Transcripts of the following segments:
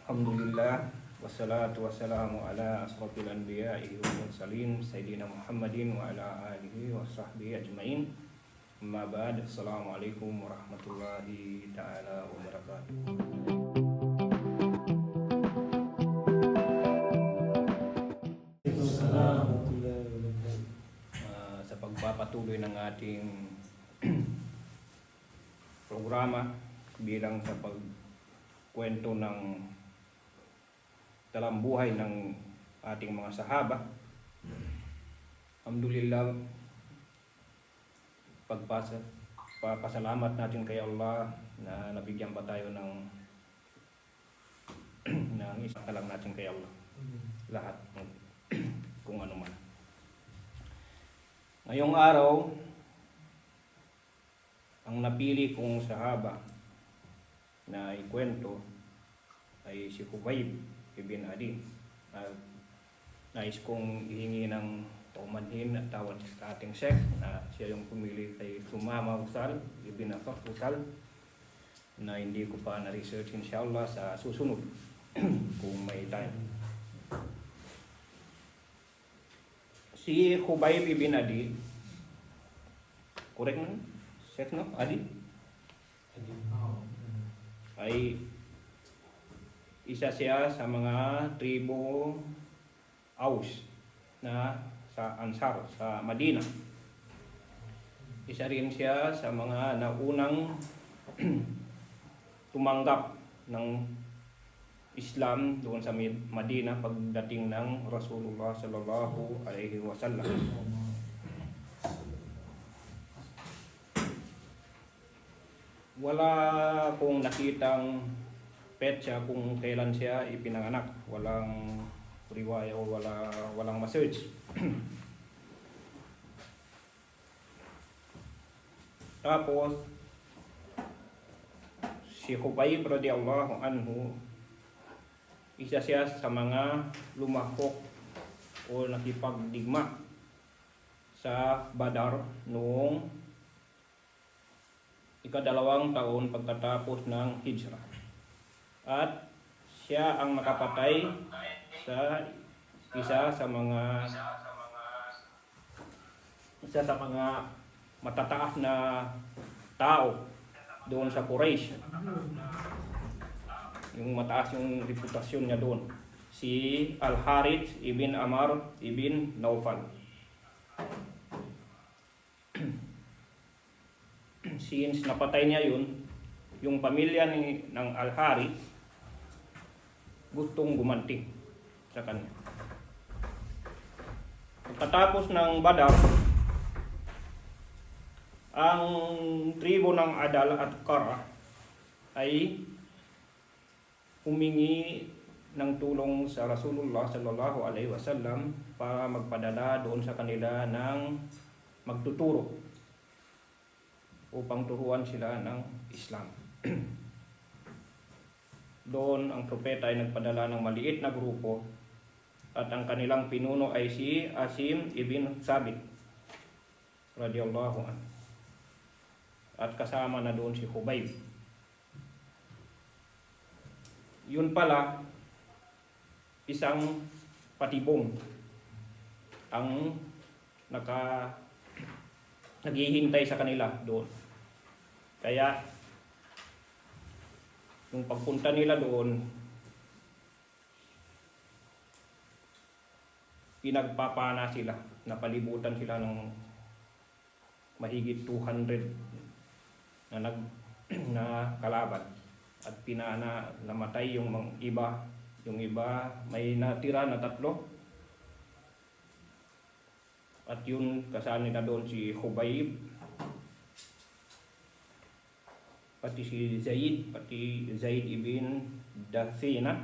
Alhamdulillah wassalatu wassalamu ala asrafil anbiya'i wal mursalin sayyidina Muhammadin wa ala alihi wa sahbihi ajmain. Amma ba'd. Assalamualaikum warahmatullahi ta'ala wabarakatuh. Sa pagpapatuloy ng ating programa bilang sa pagkwento ng talambuhay ng ating mga sahaba. Alhamdulillah, papasalamat natin kay Allah na nabigyan pa tayo ng isang lang natin kay Allah lahat kung ano man. Ngayong araw, ang napili kong sahaba na ikwento ay si Khubayb ibn Adi. Nais kong ihingi ng paumanhin at tawad sa ating Sheikh na siya yung pumili kay Sumama Usal ibn Usal na hindi ko pa na-research inshallah sa susunod kung may time. Si Khubayb ibn Adi, correct na? Sheikh no? Adi? Ay isa siya sa mga tribo Aus na sa Ansar sa Madina. Isa rin siya sa mga naunang tumanggap ng Islam doon sa Madina pagdating ng Rasulullah sallallahu alaihi wasallam. Wala akong nakitang petsa kung kailan siya ipinanganak. Walang riwaya o walang ma-search. Tapos si Khubayb radhiyallahu anhu, isa siya sa mga lumahok o nakipagdigma sa Badar noong ika-2 taon pagtatapos ng Hijrah. At siya ang nakapatay sa isa sa mga matataas na tao doon sa Quraysh. Yung mataas yung reputasyon niya doon, si Al-Harith ibn Amr ibn Naufal. Since napatay niya yun, yung pamilya ng Al-Harith gustong gumanti sa kanya. Pagkatapos ng Badar, ang tribo ng Adal at Qara ay humingi ng tulong sa Rasulullah sallallahu alaihi wasallam para magpadala doon sa kanila ng magtuturo upang turuan sila ng Islam. Doon ang propeta ay nagpadala ng maliit na grupo at ang kanilang pinuno ay si Asim ibn Sabit radhiyallahu anhu. At kasama na doon si Khubayb. Yun pala, isang patibong ang naghihintay sa kanila doon. Kaya yung pagpunta nila doon, pinagpapana sila, napalibutan sila ng mahigit 200 na kalaban at namatay yung iba. Yung iba may natira na 3 at yun kasama nila doon si Khubayb, pati si Zaid ibn Dathina.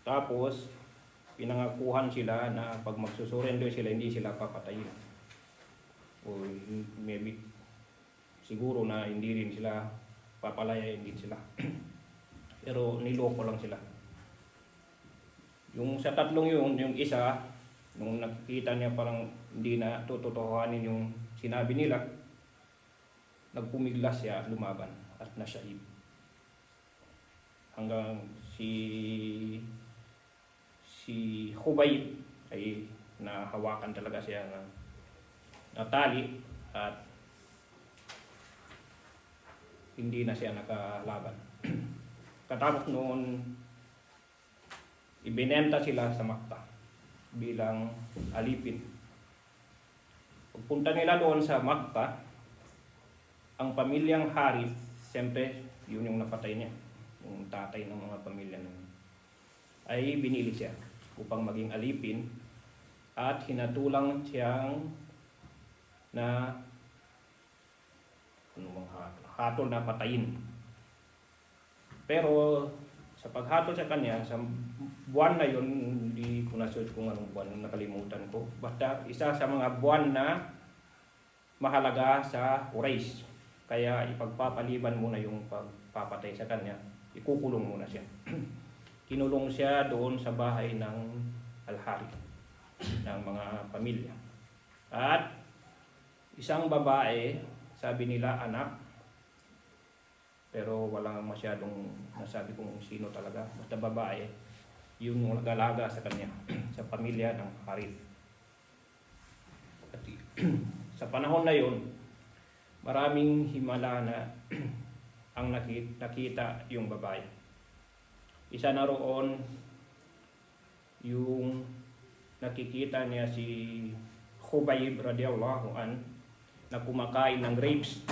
Tapos pinangakuhan sila na pag magsusurrender sila, hindi sila papatayin. O maybe siguro na hindi rin sila papalayain din sila. Pero niloko lang sila. Yung sa 3 yun, yung isa, nung nakita niya parang hindi na tututuhanin yung sinabi nila, nagpumiglas siya at lumaban at nasyahid. hanggang si Khubayb ay nahawakan talaga siya na tali at hindi na siya nakalaban. Katapos noon, ibinenta sila sa Makkah bilang alipin. Pagpunta nila doon sa Makkah, ang pamilyang Harith, siyempre yun yung napatay niya, yung tatay ng mga pamilya nun, ay binili siya upang maging alipin at hinatulang siyang na hatol na patayin. Pero sa paghatol sa kanya, sa buwan na yun, hindi ko na-search kung anong buwan, nakalimutan ko. Basta isa sa mga buwan na mahalaga sa Quraysh. Kaya ipagpapaliban muna yung pagpapatay sa kanya, ikukulong muna siya. Kinulong siya doon sa bahay ng Al-Harith, ng mga pamilya. At isang babae, sabi nila anak, pero walang masyadong nasabi kung sino talaga. Basta babae, yung nag-alaga sa kanya, sa pamilya ng Harith. At sa panahon na yun, maraming himala na ang nakita yung babae. Isa na roon yung nakikita niya si Khubayb radiyallahu an na kumakain ng grapes,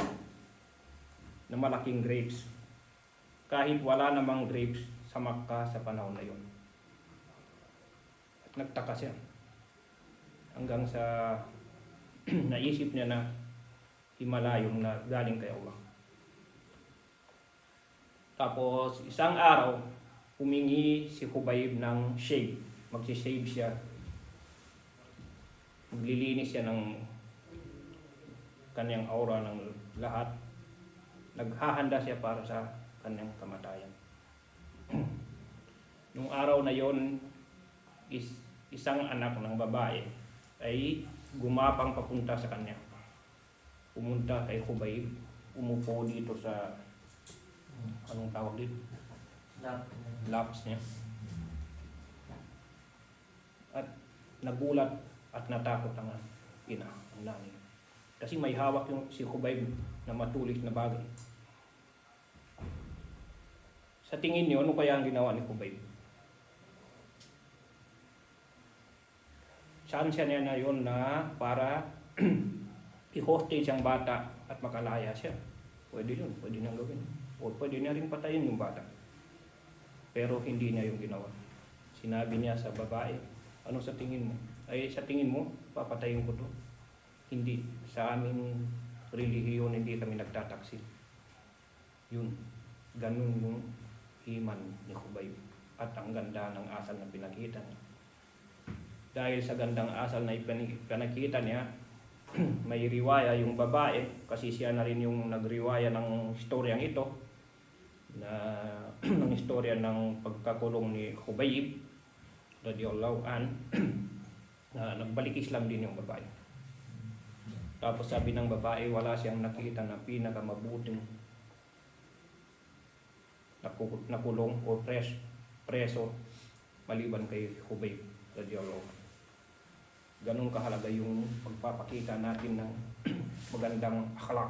na malaking grapes, kahit wala namang grapes sa Makkah sa panahon na yun. At nagtaka siya hanggang sa naisip niya na himala yung na galing kay Allah. Tapos isang araw, humingi si Khubayb ng shave. Magsi-shave siya. Maglilinis siya ng kanyang aura ng lahat. Naghahanda siya para sa kanyang kamatayan. Nung araw na yon, isang anak ng babae ay gumapang papunta sa kanya. Pumunta kay Khubayb, umupo dito sa anong tawag dito? Laps niya. At nagulat at natakot ang ina, ang nanay. Kasi may hawak yung si Khubayb na matulis na bagay. Sa tingin niyo, ano kaya ang ginawa ni Khubayb? Saan siya niya na yun na para i-hostage ang bata at makalaya siya? Pwede yun, pwede niyang gawin. O pwede niya rin patayin yung bata. Pero hindi niya yung ginawa. Sinabi niya sa babae, ano sa tingin mo? Ay sa tingin mo, papatayin ko to. Hindi. Sa aming relihiyon, hindi kami nagtataksil. Yun. Ganun yung himan ni Khubayb. At ang ganda ng asal na pinakita niya. Dahil sa gandang asal na pinakita niya, may riwaya yung babae, kasi siya na rin yung nagriwaya ng storyang ito, na ng istorya ng pagkakulong ni Khubayb radiyallahu an, na nagbalik Islam din yung babae. Tapos sabi ng babae, wala siyang nakita na pinakamabuting nakulong o preso maliban kay Khubayb radiyallahu an. Ganun kahalaga yung pagpapakita natin ng magandang akhlak.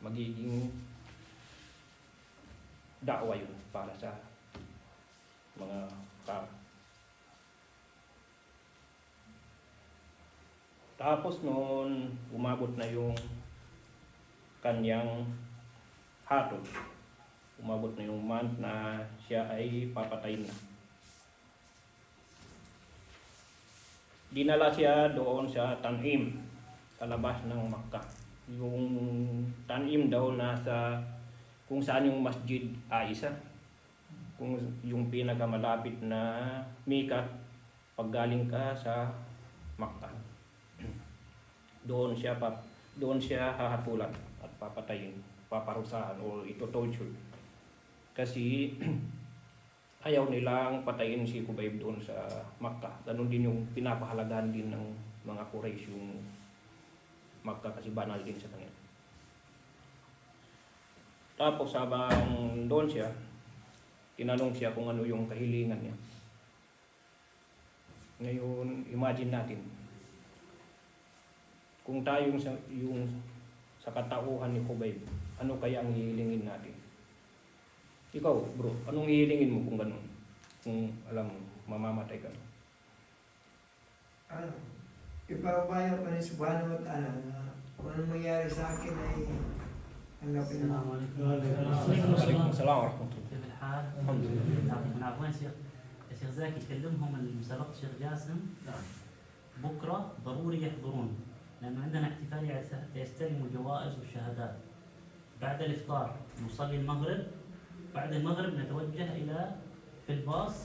Magiging da'wa yun para sa mga tao. Tapos noon, umabot na yung kanyang hatol. Umabot na yung month na siya ay papatayin na. Dinala siya doon sa Tan'im, sa labas ng Makkah. Yung Tan'im daw nasa kung saan yung Masjid Aisha, kung yung pinakamalapit na mikat paggaling ka sa Makkah. Doon siya hahatulan at papatayin, paparusahan o ito-torture. Kasi ayaw nilang patayin si Khubayb doon sa Makkah. Ganun din yung pinapahalagahan din ng mga Quraysh yung Makkah kasi banal din sa kanila. Tapos habang doon siya, tinanong siya kung ano yung kahilingan niya. Ngayon, imagine natin, kung tayo sa katauhan ni Khubayb, ano kaya ang hihilingin natin? Ikaw, bro, anong hihilingin mo kung gano'n? Kung alam mo, mamamatay ka na. Ano, ipapayo ko ni Subhanahu wa Ta'ala na kung anong mangyari sa akin ay hanapin السلام mo. عليكم. Waalaikumsalam warahmatullahi. كيف الحال؟ الحمد لله. يعطيكم العافية. وين شيخ؟ يا شيخ زاكي كلمهم المسابقة الشيخ جاسم بكرة ضروري يحضرون لأنه عندنا احتفال يستلموا الجوائز والشهادات. بعد الإفطار نصلي المغرب، بعد المغرب نتوجه في الباص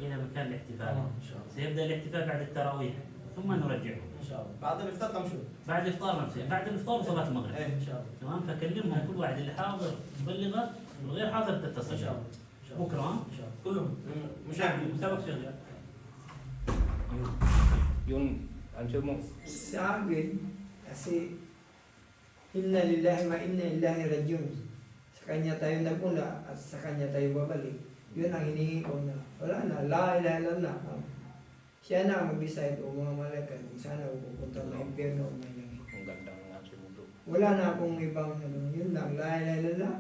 إلى مكان الاحتفال. إن شاء الله. سيبدأ الاحتفال بعد التراويح ثم نرجعه. إن شاء الله. بعد الإفطار تمشون. بعد الإفطار نمشي، بعد الإفطار وصلاة المغرب. إيه إن شاء الله. تمام، فكلمهم كل واحد اللي حاضر تبلغه والغير حاضر تتصل. إن شاء الله. إن شاء الله. بكرة ها؟ إن شاء الله. كلهم مشاهدين. مسابقة شغال. Yun, answer mo. Sa akin, kasi inna lillahi wa inna ilaihi rajiun. Sa kanya tayo nagmula at sa kanya tayo babalik. Yun ang hinihingi ko na wala na, la ilaha illallah. Siya na ang mag-decide o mga malaikat kung saan ako pupunta na impyerno o may langit. Ang ganda ng answer mo, bro. Wala na akong ibang ano, yun lang, la ilaha illallah.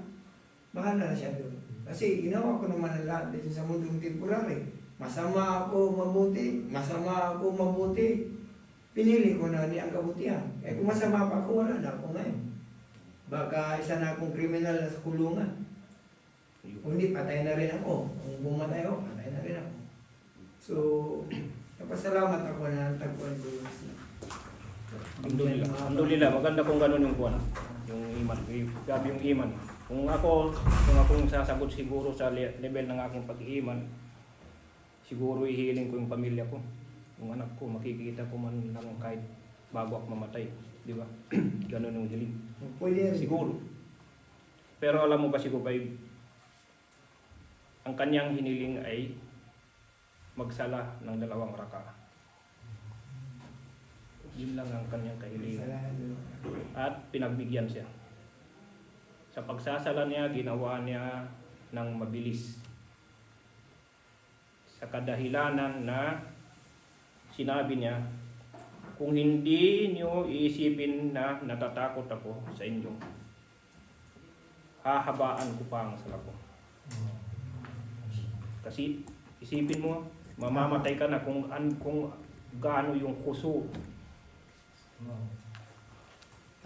Mahal na siya doon. Kasi ginawa ko naman ang lahat dito sa mundong temporary. Masama ako mabuti, masama ako mabuti. Pinili ko na ni ang kabutihan. Eh kung masama pa ako, wala na ako ngayon. Baka isa na akong kriminal na sa kulungan. Kung hindi, patay na rin ako. Kung bumatay ako, patay na rin ako. So, napasalamat ako na tagpuan ko yung Islam. Alhamdulillah. Alhamdulillah, maganda kung gano'n yung kuwan. Yung iman. Grabe yung iman. Kung akong sasagot siguro sa level ng aking pag-iiman, siguro ihiling ko yung pamilya ko. Yung anak ko, makikita ko man lang kahit bago ako mamatay. Di ba? Gano'n yung hiling. Pwede rin. Siguro. Pero alam mo ba si Khubayb, ang kanyang hiniling ay magsala ng 2 raka. Yun lang ang kanyang kahilingan. At pinagbigyan siya. Sa pagsasala niya, ginawa niya ng mabilis. Sa kadahilanan na sinabi niya, kung hindi niyo iisipin na natatakot ako sa inyo, hahabaan ko pa ang sala ko. Kasi isipin mo, mamamatay ka na kung gaano yung kuso.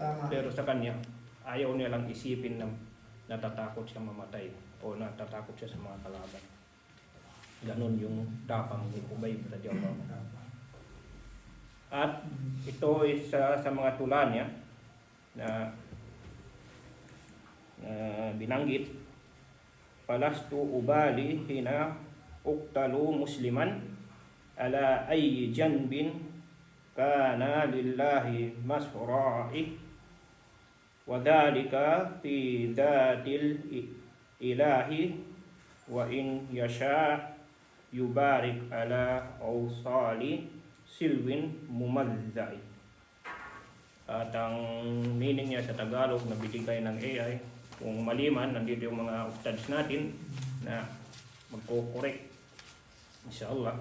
Tama. Pero sa kanya, ayaw niya lang isipin na natatakot siya mamatay o natatakot siya sa mga kalaban. Ganon yung tapang ni Khubayb radhiyallahu anhu. At ito isa sa mga tula niya na binanggit, falastu ubali hina uqtalu musliman ala ayyi janbin kana lillahi masra'i wa dhalika fi dhatil ilahi wa in yasha yubarik ala awsali silwin mumazzai. At ang meaning niya sa Tagalog na binigay ng AI, kung maliman, nandito yung mga ustads natin na magko-correct inshallah.